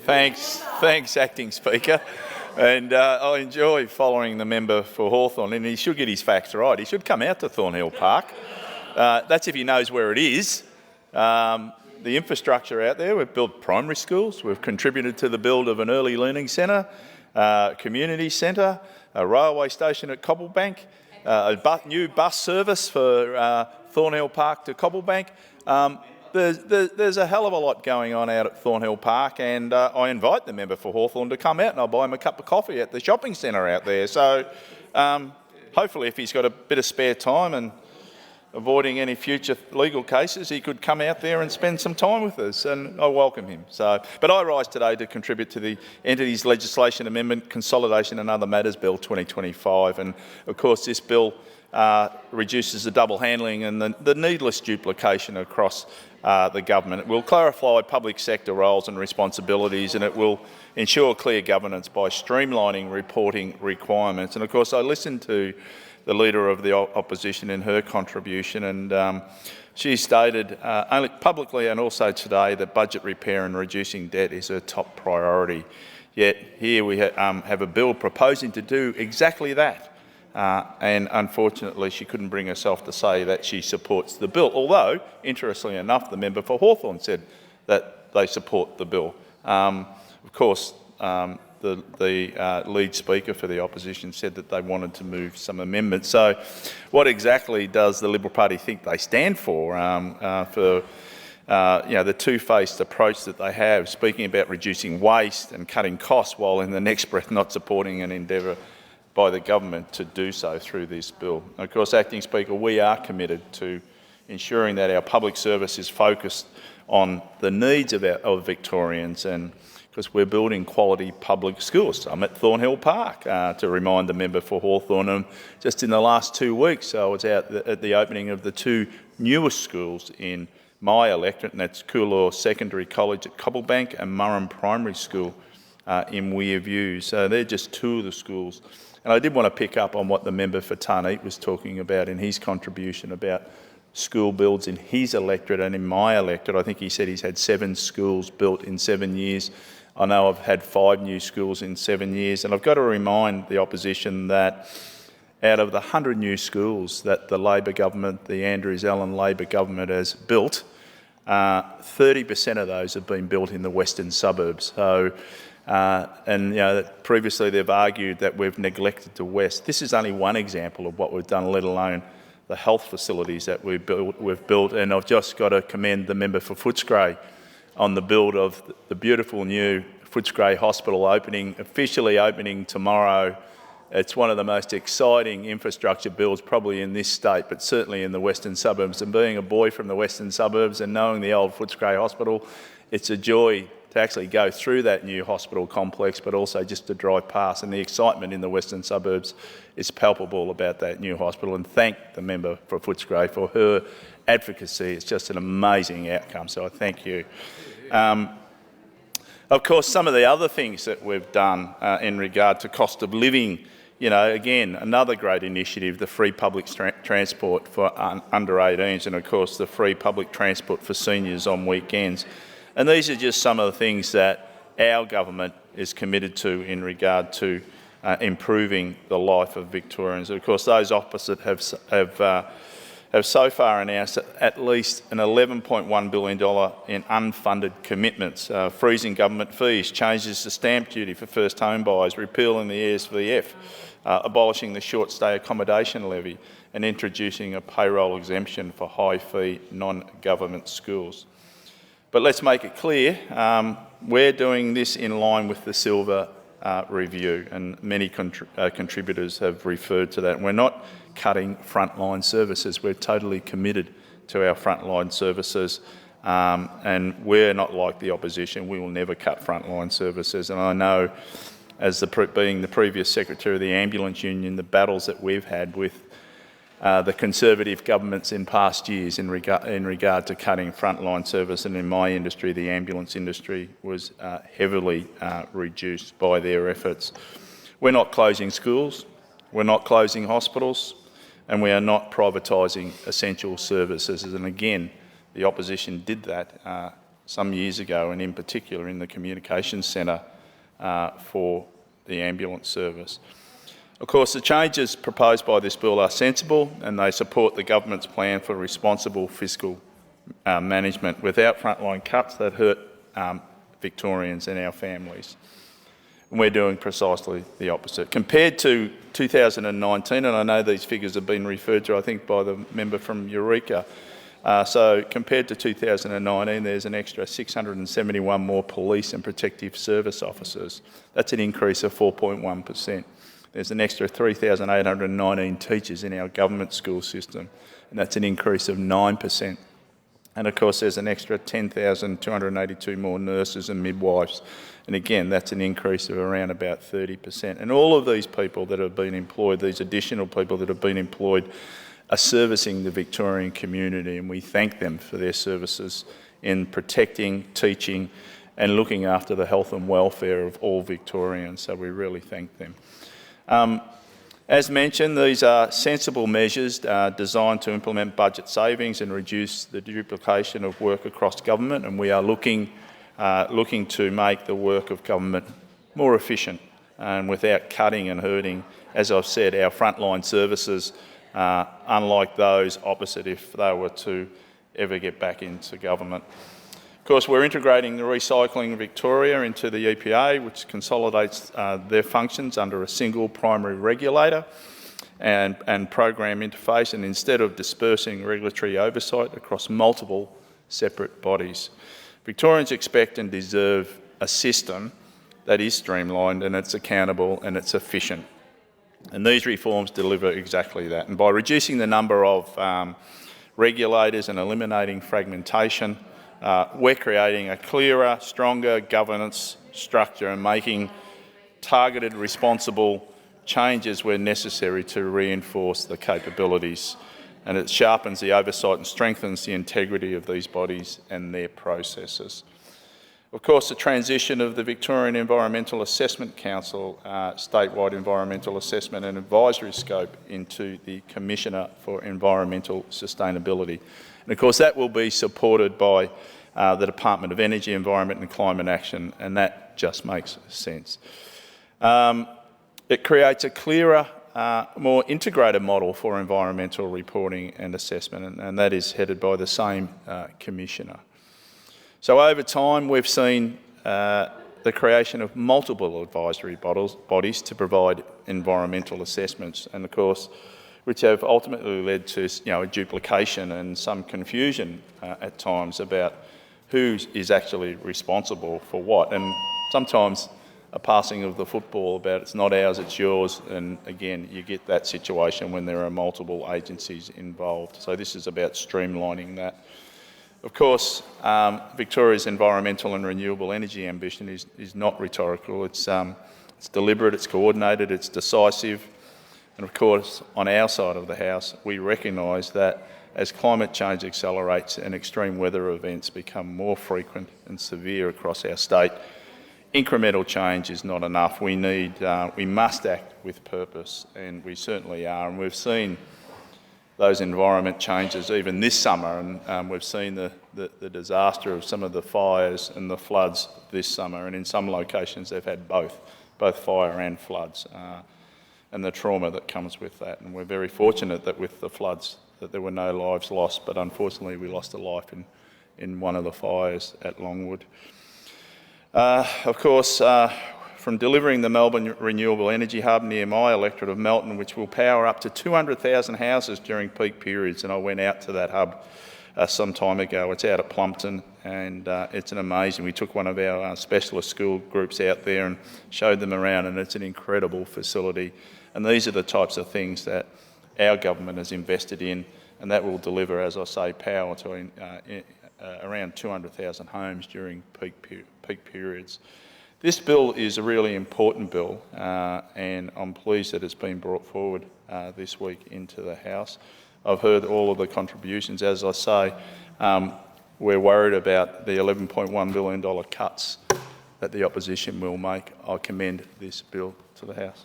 Thanks, Acting Speaker. And I enjoy following the member for Hawthorn, and he should get his facts right. He should come out to Thornhill Park. That's if he knows where it is. The infrastructure out there, we've built primary schools, we've contributed to the build of an early learning centre, community centre, a railway station at Cobblebank, a new bus service for Thornhill Park to Cobblebank. There's a hell of a lot going on out at Thornhill Park, and I invite the member for Hawthorn to come out and I'll buy him a cup of coffee at the shopping centre out there. So hopefully if he's got a bit of spare time and avoiding any future legal cases, he could come out there and spend some time with us, and I welcome him. But I rise today to contribute to the Entities Legislation Amendment, Consolidation and Other Matters Bill 2025, and of course this bill reduces the double handling and the needless duplication across the government. It will clarify public sector roles and responsibilities, and it will ensure clear governance by streamlining reporting requirements. And of course I listened to the Leader of the Opposition in her contribution, and she stated only publicly and also today that budget repair and reducing debt is her top priority. Yet here we have a bill proposing to do exactly that. And unfortunately she couldn't bring herself to say that she supports the bill, although, interestingly enough, the member for Hawthorn said that they support the bill. Of course, the lead speaker for the opposition said that they wanted to move some amendments. So what exactly does the Liberal Party think they stand for the two-faced approach that they have, speaking about reducing waste and cutting costs while in the next breath not supporting an endeavour by the government to do so through this bill. Of course, Acting Speaker, we are committed to ensuring that our public service is focused on the needs of Victorians, and because we're building quality public schools. I'm at Thornhill Park to remind the member for Hawthorn, and just in the last 2 weeks I was out at the opening of the two newest schools in my electorate, and that's Coolor Secondary College at Cobblebank and Murrum Primary School in Weir View. So they're just two of the schools. And I did want to pick up on what the member for Tarneet was talking about in his contribution about school builds in his electorate and in my electorate. I think he said he's had 7 schools built in 7 years. I know I've had 5 new schools in 7 years, and I've got to remind the opposition that out of the 100 new schools that the Labor government, the Andrews Allen Labor government has built, 30% of those have been built in the western suburbs. So, previously they've argued that we've neglected the west. This is only one example of what we've done, let alone the health facilities that we've built. And I've just got to commend the member for Footscray on the build of the beautiful new Footscray Hospital officially opening tomorrow. It's one of the most exciting infrastructure builds probably in this state, but certainly in the western suburbs. And being a boy from the western suburbs and knowing the old Footscray Hospital, it's a joy to actually go through that new hospital complex, but also just to drive past. And the excitement in the western suburbs is palpable about that new hospital. And thank the member for Footscray for her advocacy. It's just an amazing outcome, so I thank you. Of course, some of the other things that we've done in regard to cost of living, again, another great initiative, the free public transport for under 18s, and of course the free public transport for seniors on weekends. And these are just some of the things that our government is committed to in regard to improving the life of Victorians. And of course, those opposite have so far announced at least an $11.1 billion in unfunded commitments, freezing government fees, changes to stamp duty for first home buyers, repealing the ESVF, abolishing the short stay accommodation levy, and introducing a payroll exemption for high fee non-government schools. But let's make it clear, we're doing this in line with the Silver review, and many contributors have referred to that. We're not cutting frontline services. We're totally committed to our frontline services, and we're not like the opposition. We will never cut frontline services. And I know, as being the previous Secretary of the Ambulance Union, the battles that we've had with the Conservative governments in past years in regard to cutting frontline service, and in my industry, the ambulance industry, was heavily reduced by their efforts. We're not closing schools, we're not closing hospitals, and we are not privatising essential services. And again, the opposition did that some years ago, and in particular in the communications centre for the ambulance service. Of course, the changes proposed by this bill are sensible, and they support the government's plan for responsible fiscal management without frontline cuts that hurt Victorians and our families. And we're doing precisely the opposite. Compared to 2019, and I know these figures have been referred to, I think, by the member from Eureka, so compared to 2019, there's an extra 671 more police and protective service officers. That's an increase of 4.1%. There's an extra 3,819 teachers in our government school system, and that's an increase of 9%. And of course, there's an extra 10,282 more nurses and midwives. And again, that's an increase of around about 30%. And all of these people that have been employed, these additional people that have been employed, are servicing the Victorian community, and we thank them for their services in protecting, teaching, and looking after the health and welfare of all Victorians. So we really thank them. As mentioned, these are sensible measures designed to implement budget savings and reduce the duplication of work across government, and we are looking to make the work of government more efficient and without cutting and hurting, as I've said, our frontline services, unlike those opposite if they were to ever get back into government. Of course, we're integrating the Recycling Victoria into the EPA, which consolidates their functions under a single primary regulator and program interface, and instead of dispersing regulatory oversight across multiple separate bodies. Victorians expect and deserve a system that is streamlined and it's accountable and it's efficient. And these reforms deliver exactly that. And by reducing the number of regulators and eliminating fragmentation, we're creating a clearer, stronger governance structure and making targeted, responsible changes where necessary to reinforce the capabilities. And it sharpens the oversight and strengthens the integrity of these bodies and their processes. Of course, the transition of the Victorian Environmental Assessment Council, statewide environmental assessment and advisory scope into the Commissioner for Environmental Sustainability. And of course, that will be supported by the Department of Energy, Environment and Climate Action, and that just makes sense. It creates a clearer, more integrated model for environmental reporting and assessment, and that is headed by the same Commissioner. So over time, we've seen the creation of multiple advisory bodies to provide environmental assessments, and of course, which have ultimately led to a duplication and some confusion at times about who is actually responsible for what, and sometimes a passing of the football about it's not ours, it's yours, and again, you get that situation when there are multiple agencies involved. So this is about streamlining that. Of course, Victoria's environmental and renewable energy ambition is not rhetorical. It's deliberate, it's coordinated, it's decisive. And of course, on our side of the house, we recognise that as climate change accelerates and extreme weather events become more frequent and severe across our state, incremental change is not enough. We must act with purpose, and we certainly are. And we've seen those environment changes even this summer, and we've seen the disaster of some of the fires and the floods this summer, and in some locations they've had both fire and floods, and the trauma that comes with that. And we're very fortunate that with the floods that there were no lives lost, but unfortunately we lost a life in one of the fires at Longwood. Of course, from delivering the Melbourne Renewable Energy Hub near my electorate of Melton, which will power up to 200,000 houses during peak periods, and I went out to that hub some time ago. It's out at Plumpton, and it's an amazing. We took one of our specialist school groups out there and showed them around, and it's an incredible facility. And these are the types of things that our government has invested in, and that will deliver, as I say, power to around 200,000 homes during peak periods. This bill is a really important bill, and I'm pleased that it's been brought forward this week into the House. I've heard all of the contributions. As I say, we're worried about the $11.1 billion cuts that the opposition will make. I commend this bill to the House.